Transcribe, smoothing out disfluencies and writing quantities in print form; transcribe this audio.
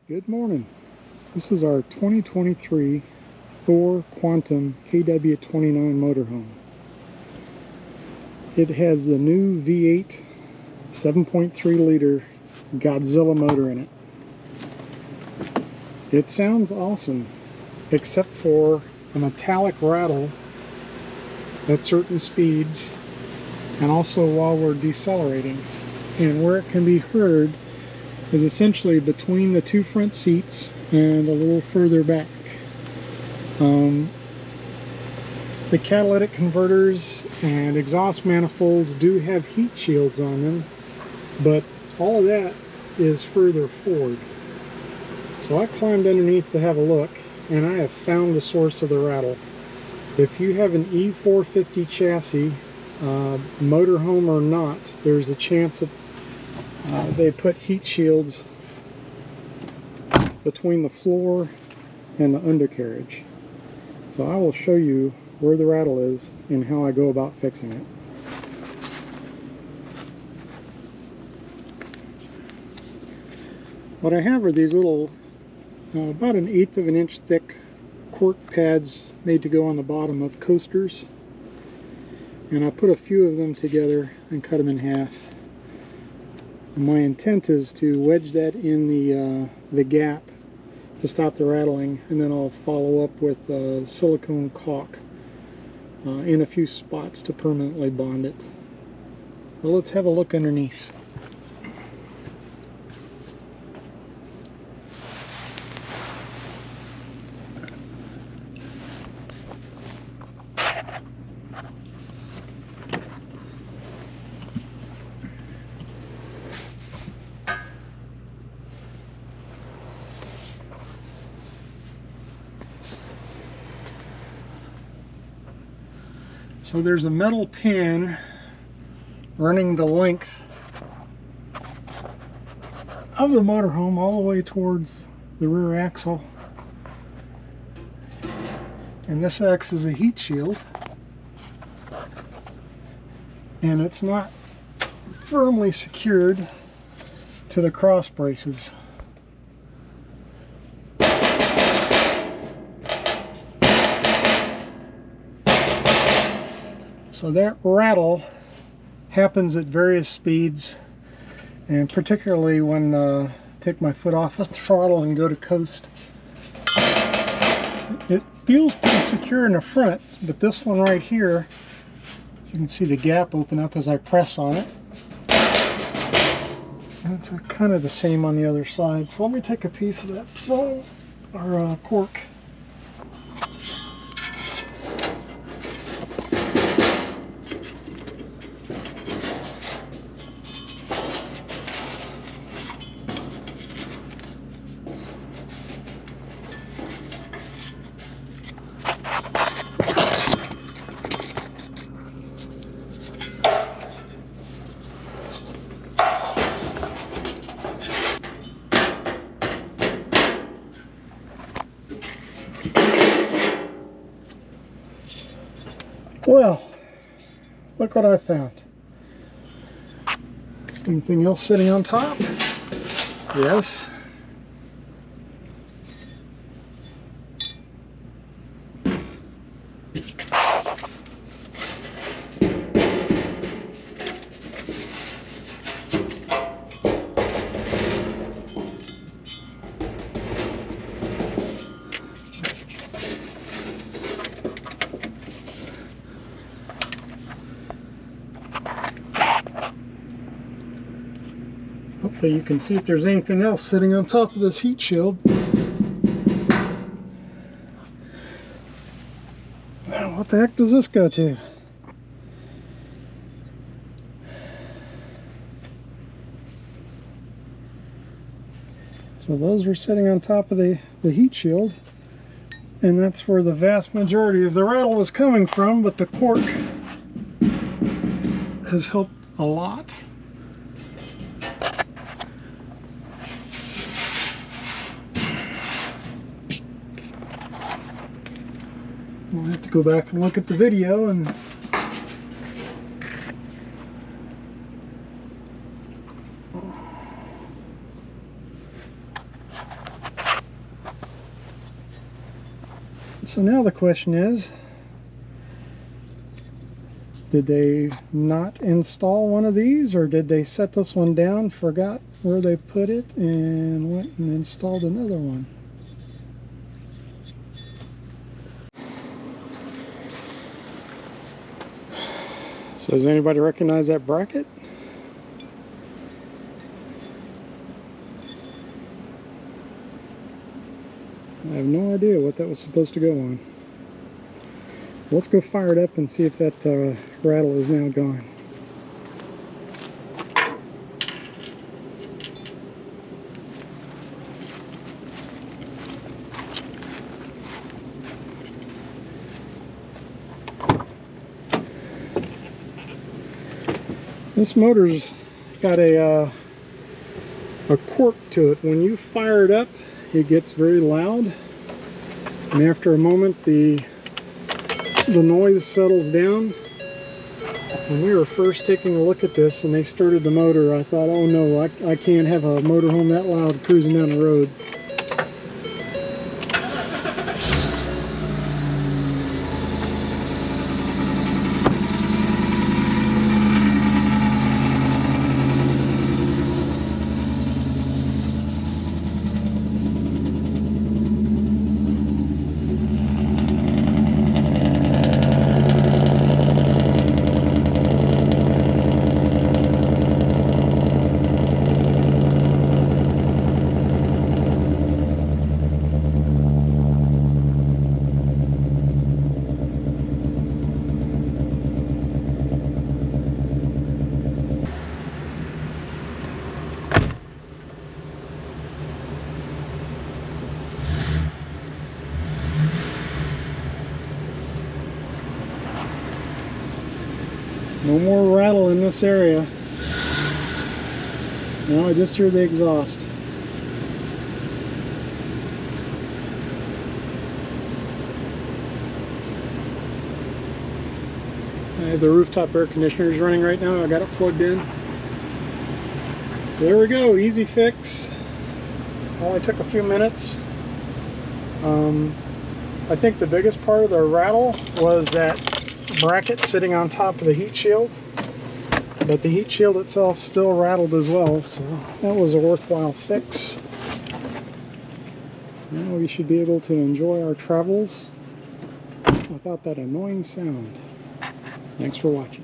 Good morning. This is our 2023 Thor Quantum KW29 motorhome. It has the new V8 7.3 liter Godzilla motor in it. It sounds awesome, except for a metallic rattle at certain speeds and also while we're decelerating. And where it can be heard is essentially between the two front seats and a little further back. The catalytic converters and exhaust manifolds do have heat shields on them, but all of that is further forward. So I climbed underneath to have a look, and I have found the source of the rattle. If you have an E-450 chassis, motorhome or not, there's a chance that they put heat shields between the floor and the undercarriage. So I will show you where the rattle is and how I go about fixing it. What I have are these little about 1/8 of an inch thick cork pads made to go on the bottom of coasters, and I put a few of them together and cut them in half. And my intent is to wedge that in the gap to stop the rattling, and then I'll follow up with silicone caulk in a few spots to permanently bond it. Well, let's have a look underneath. So there's a metal pin running the length of the motorhome all the way towards the rear axle, and this acts as a heat shield, and it's not firmly secured to the cross braces. So that rattle happens at various speeds, and particularly when I take my foot off the throttle and go to coast. It feels pretty secure in the front, but this one right here, you can see the gap open up as I press on it. And it's kind of the same on the other side. So let me take a piece of that foam or cork. Well, look what I found. Anything else sitting on top? Yes. Hopefully you can see if there's anything else sitting on top of this heat shield. Now, what the heck does this go to? So those are sitting on top of the heat shield, and that's where the vast majority of the rattle was coming from, but the cork has helped a lot. We'll have to go back and look at the video and So now the question is, did they not install one of these, or did they set this one down, forgot where they put it, and went and installed another one? So does anybody recognize that bracket? I have no idea what that was supposed to go on. Let's go fire it up and see if that rattle is now gone. This motor's got a quirk to it. When you fire it up, it gets very loud, and after a moment the noise settles down. When we were first taking a look at this and they started the motor, I thought, oh no, I can't have a motorhome that loud cruising down the road. No more rattle in this area. Now I just hear the exhaust. I have the rooftop air conditioners running right now. I got it plugged in. So there we go, easy fix. Only took a few minutes. I think the biggest part of the rattle was that bracket sitting on top of the heat shield, but the heat shield itself still rattled as well, so that was a worthwhile fix. Now we should be able to enjoy our travels without that annoying sound. Thanks for watching.